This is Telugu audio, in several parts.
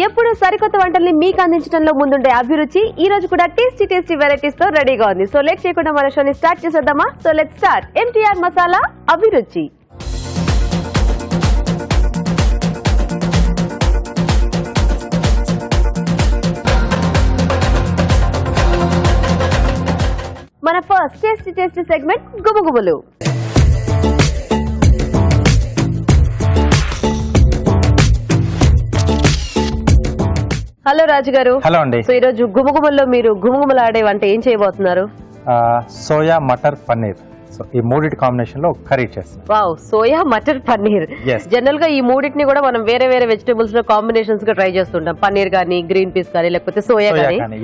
ఎప్పుడు సరికొత్త వంటల్ని మీకు అందించడంలో ముందుండే అభిరుచి ఈ రోజు కూడా టేస్టీ టేస్టీ వెరైటీస్ తో రెడీగా ఉంది. సో లేట్ చేయకుండా మన షోని స్టార్ట్ చేసేద్దామా? So let's start MTR masala Abhiruchi. మన ఫస్ట్ టేస్టీ సెగ్మెంట్ గుబగుబలు. హలో రాజు గారు. హలో అండి. సో ఈ రోజు గుమగుమల్లో మీరు గుమగుమలు ఆడే వంట ఏం చేయబోతున్నారు? సోయా మటర్ పన్నీర్. సో ఈ మూడిటి కాంబినేషన్ లో కర్రీ చేస్తాం. Wow, soya matar paneer. General గా ఈ మూడింటిని కూడా మనం వేరే వేరే వెజిటబుల్స్ లో కాంబినేషన్స్ గా ట్రై చేస్తుంటాం. పన్నీర్ గానీ, గ్రీన్ పీస్ కానీ, లేకపోతే సోయా కానీ.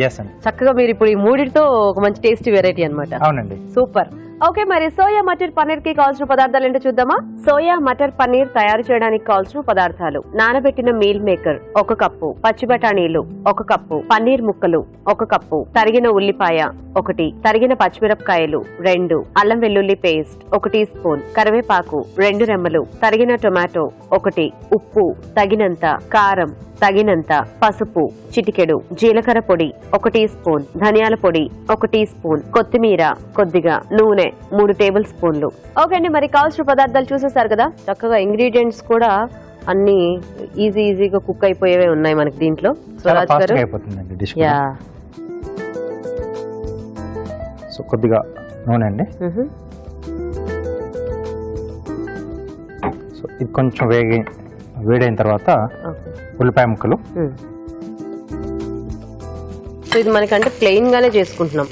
చక్కగా మీరు ఇప్పుడు ఈ మూడిటితో ఒక మంచి టేస్టీ వెరైటీ అన్నమాట. అవునండి, సూపర్. ఓకే, మరి సోయా మటర్ పన్నీర్ కి కావాల్సిన పదార్థాలు ఏంటో చూద్దామా? సోయా మటర్ పన్నీర్ తయారు చేయడానికి కావాల్సిన పదార్థాలు: నానబెట్టిన మీల్ మేకర్ 1 కప్పు, పచ్చి బఠానీలు 1 కప్పు, పన్నీర్ ముక్కలు 1 కప్పు, తరిగిన ఉల్లిపాయ 1, తరిగిన పచ్చిమిరపకాయలు 2, అల్లం వెల్లుల్లి పేస్ట్ 1 టీ స్పూన్, కరివేపాకు 2 రెమ్మలు, తరిగిన టొమాటో 1, ఉప్పు తగినంత, కారం తగినంత, పసుపు చిటికెడు, జీలకర్ర పొడి 1 టీ స్పూన్, ధనియాల పొడి 1 టీ స్పూన్, కొత్తిమీర కొద్దిగా, నూనె 3 టేబుల్ స్పూన్లు. ఓకే అండి, మరి కావాల్సిన పదార్థాలు చూసేసారు కదా. చక్కగా ఇంగ్రీడియంట్స్ కూడా అన్ని ఈజీగా కుక్ అయిపోయేవే ఉన్నాయి మనకి దీంట్లో. సో రాజు గారు, సో కొద్దిగా నూనె అండి. సో ఇది కొంచెం వేడైన తర్వాత ఉల్లిపాయ ముక్కలు. సో ఇది మనకంటే ప్లెయిన్ గానే చేసుకుంటున్నాం,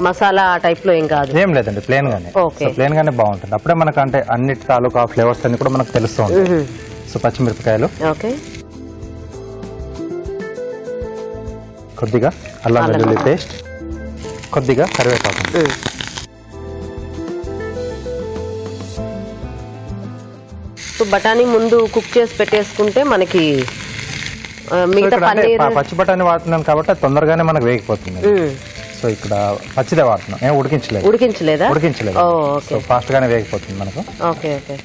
మసాలా ఆ టైప్ లో ఏం కాదు. ఏం లేదండి, ప్లెయిన్ గానే. ప్లెయిన్ గానే బాగుంటుంది. అప్పుడే మనకు అంటే అన్నిటి తాలూకా ఫ్లేవర్స్ అన్ని కూడా మనకు తెలుస్తూ ఉంటాయి. సో పచ్చిమిరపకాయలు, ఓకే, కొద్దిగా అల్లం వెల్లుల్లి పేస్ట్, కొద్దిగా కరివేపాకు. సో బఠానీ ముందు కుక్ చేసి పెట్టేసుకుంటే మనకి మిగతా పన్నీర్. పచ్చి బఠానీ వాడుతున్నాను కాబట్టి తొందరగానే మనకు వేగిపోతుంది. సో ఇక్కడ పచ్చిదే వాడుతున్నాం, ఏం ఉడికించలేదు. సో ఫాస్ట్ గానే వేగిపోతుంది మనకు. Okay okay.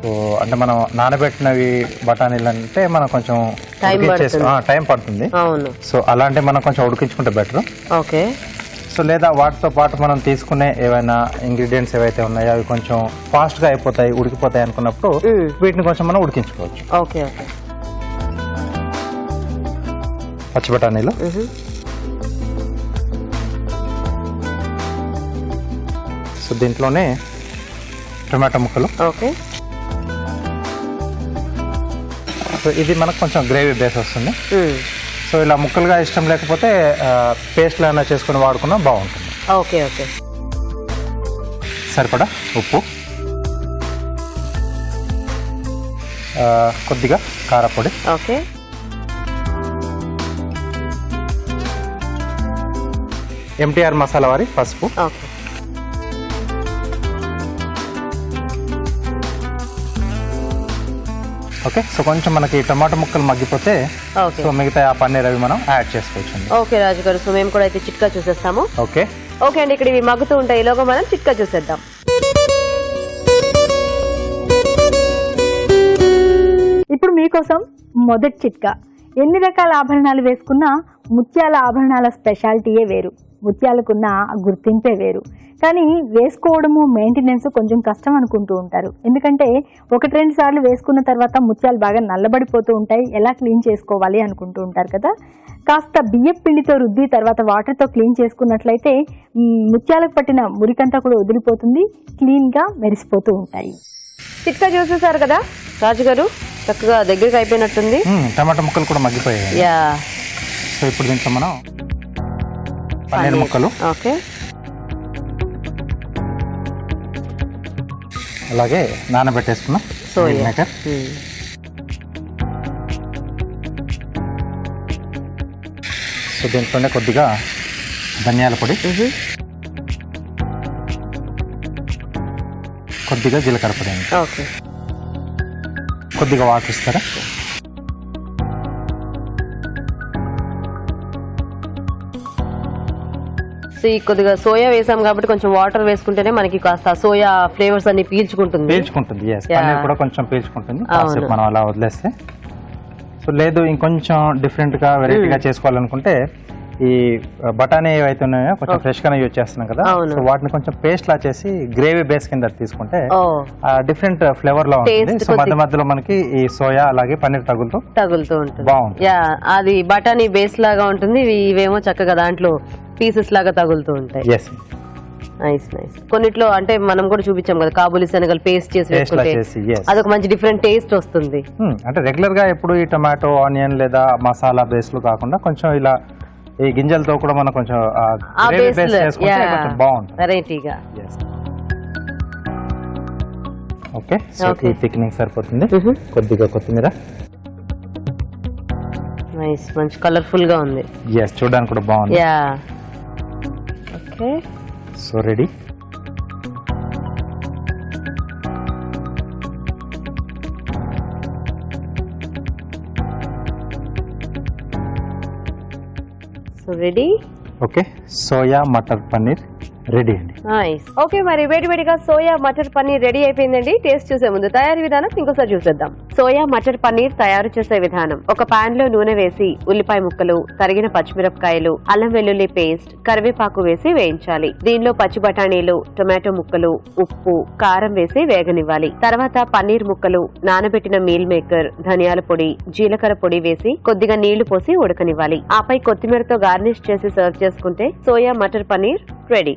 సో అంటే మనం నానబెట్టినవి బఠానీలు అంటే మనం కొంచెం టైం పడుతుంది. అవును. సో అలాంటి మనం కొంచెం ఉడికించుకుంటే బెటర్. ఓకే. సో లేదా వాటితో పాటు మనం తీసుకునే ఏవైనా ఇంగ్రీడియంట్స్ ఏవైతే ఉన్నాయో అవి కొంచెం ఫాస్ట్ గా అయిపోతాయి, ఉడికిపోతాయి అనుకున్నప్పుడు వీటిని కొంచెం మనం ఉడికించుకోవచ్చు. Okay okay. పచ్చి బఠానీలు, సో దీంట్లోనే టొమాటో ముక్కలు. ఓకే. సో ఇది మనకు కొంచెం గ్రేవీ బేస్ వస్తుంది. సో ఇలా ముక్కలుగా ఇష్టం లేకపోతే పేస్ట్లు అయినా చేసుకుని వాడుకున్నా బాగుంటుంది. Okay okay. సరిపడా ఉప్పు, కొద్దిగా కారపొడి, ఓకే, ఎంటీఆర్ మసాలా వారి పసుపు, ఓకే, ఓకే. సో కొంచెం మనకి టమాటో ముక్కలు మగ్గిపోతే సో మిగతా ఆ పన్నీర్ అవి మనం యాడ్ చేసుకోవచ్చు. ఓకే రాజు గారు, సో మేము కూడా అయితే చిట్కా చూసేస్తాము. ఓకే ఓకే అండి, ఇక్కడ ఇవి మగ్గుతూ ఉంటాయి, ఈలోగా మనం చిట్కా చూసేద్దాం. ఇప్పుడు మీకోసం మొదటి చిట్కా. ఎన్ని రకాల ఆభరణాలు వేసుకున్నా ముత్యాల ఆభరణాల స్పెషాలిటీయే వేరు, ముత్యాలకున్న గుర్తింపే వేరు. కానీ వేసుకోవడము మెయింటెనెన్స్ కొంచెం కష్టం అనుకుంటూ ఉంటారు. ఎందుకంటే 1-2 సార్లు వేసుకున్న తర్వాత ముత్యాలు బాగా నల్లబడిపోతూ ఉంటాయి, ఎలా క్లీన్ చేసుకోవాలి అనుకుంటూ ఉంటారు కదా. కాస్త బియ్యపు పిండితో రుద్ది తర్వాత వాటర్తో క్లీన్ చేసుకున్నట్లయితే ముత్యాలకు పట్టిన మురికంతా కూడా వదిలిపోతుంది, క్లీన్గా మెరిసిపోతూ ఉంటాయి. చిట్కా చూసేసారు కదా రాజు గారు, చక్కగా దగ్గరికి అయిపోయినట్టుంది. టమాటా ముక్కలు కూడా మగ్గిపోయాయి. సో ఇప్పుడు దీంట్లో మనం పన్నీర్ ముక్కలు, ఓకే, అలాగే నానబెట్టేసుకున్న సోయా మేకర్, సో దీంట్లోనే కొద్దిగా ధనియాల పొడి, కొద్దిగా జీలకర్ర పొడి అండి. ఓకే, కొద్దిగా వాటర్ ఇస్తారా? సో ఈ కొద్దిగా సోయా వేసాం కాబట్టి కొంచెం వాటర్ వేసుకుంటేనే మనకి కాస్త సోయా ఫ్లేవర్స్ అన్ని పీల్చుకుంటుంది. yes. పన్నీర్ కూడా కొంచెం పీల్చుకుంటుంది కాసేపు మనం అలా వదిలేస్తే. సో లేదు ఇంకొంచెం డిఫరెంట్ గా వెరైటీగా చేసుకోవాలనుకుంటే ఈ బఠానీ ఏవైతే ఉన్నాయో కొంచెం ఫ్రెష్ గానే యూజ్ చేస్తున్నాం కదా, సో వాటిని కొంచెం పేస్ట్ లా చేసి గ్రేవీ బేస్ కింద తీసుకుంటే డిఫరెంట్ ఫ్లేవర్ లో ఉంటుంది. సో మధ్య మధ్యలో మనకి ఈ సోయా అలాగే పన్నీర్ తగులుతూ ఉంటుంది. బాగుంటుంది. అది బఠానీ బేస్ లాగా ఉంటుంది, ఇవేమో చక్కగా దాంట్లో పీసెస్ లాగా తగులుతూ ఉంటాయి. Nice nice. కొన్నిట్లో అంటే మనం కూడా చూపించాం కదా కాబూలి శనగలు పేస్ట్ చేసి వేసుకుంటే అదొక మంచి డిఫరెంట్ టేస్ట్ వస్తుంది. అంటే రెగ్యులర్ గా ఎప్పుడు ఈ టొమాటో ఆనియన్ లేదా మసాలా బేస్ లో కాకుండా కొంచెం ఇలా ఈ గింజలతో కూడా మనం కొంచెం బాగుంటుంది వెరైటీగా. ఓకే, సో ఈ థిక్నింగ్ సరిపోతుంది. కొద్దిగా కొత్తిమీర. నైస్, మంచి కలర్ఫుల్ గా ఉంది. చూడడానికి కూడా బాగుంది. Okay, so ready. Ready. Okay, soya matar paneer ready అండి. నైస్. ఓకే, మరి వేడివేడిగా సోయా మటర్ పన్నీర్ రెడీ అయిపోయిందండి. టేస్ట్ చూసే ముందు తయారీ విధానం ఇంకోసారి చూసేద్దాం. సోయా మటర్ పన్నీర్ తయారు చేసే విధానం: ఒక పాన్ లో నూనె వేసి ఉల్లిపాయ ముక్కలు, తరిగిన పచ్చిమిరపకాయలు, అల్లం వెల్లుల్లి పేస్ట్, కరివేపాకు వేసి వేయించాలి. దీనిలో పచ్చి బఠానీలు, టొమాటో ముక్కలు, ఉప్పు, కారం వేసి వేగనివ్వాలి. తర్వాత పన్నీర్ ముక్కలు, నానబెట్టిన మీల్ మేకర్, ధనియాల పొడి, జీలకర్ర పొడి వేసి కొద్దిగా నీళ్లు పోసి ఉడకనివ్వాలి. ఆపై కొత్తిమీరతో గార్నిష్ చేసి సర్వ్ చేసుకుంటే సోయా మటర్ పన్నీర్ రెడీ.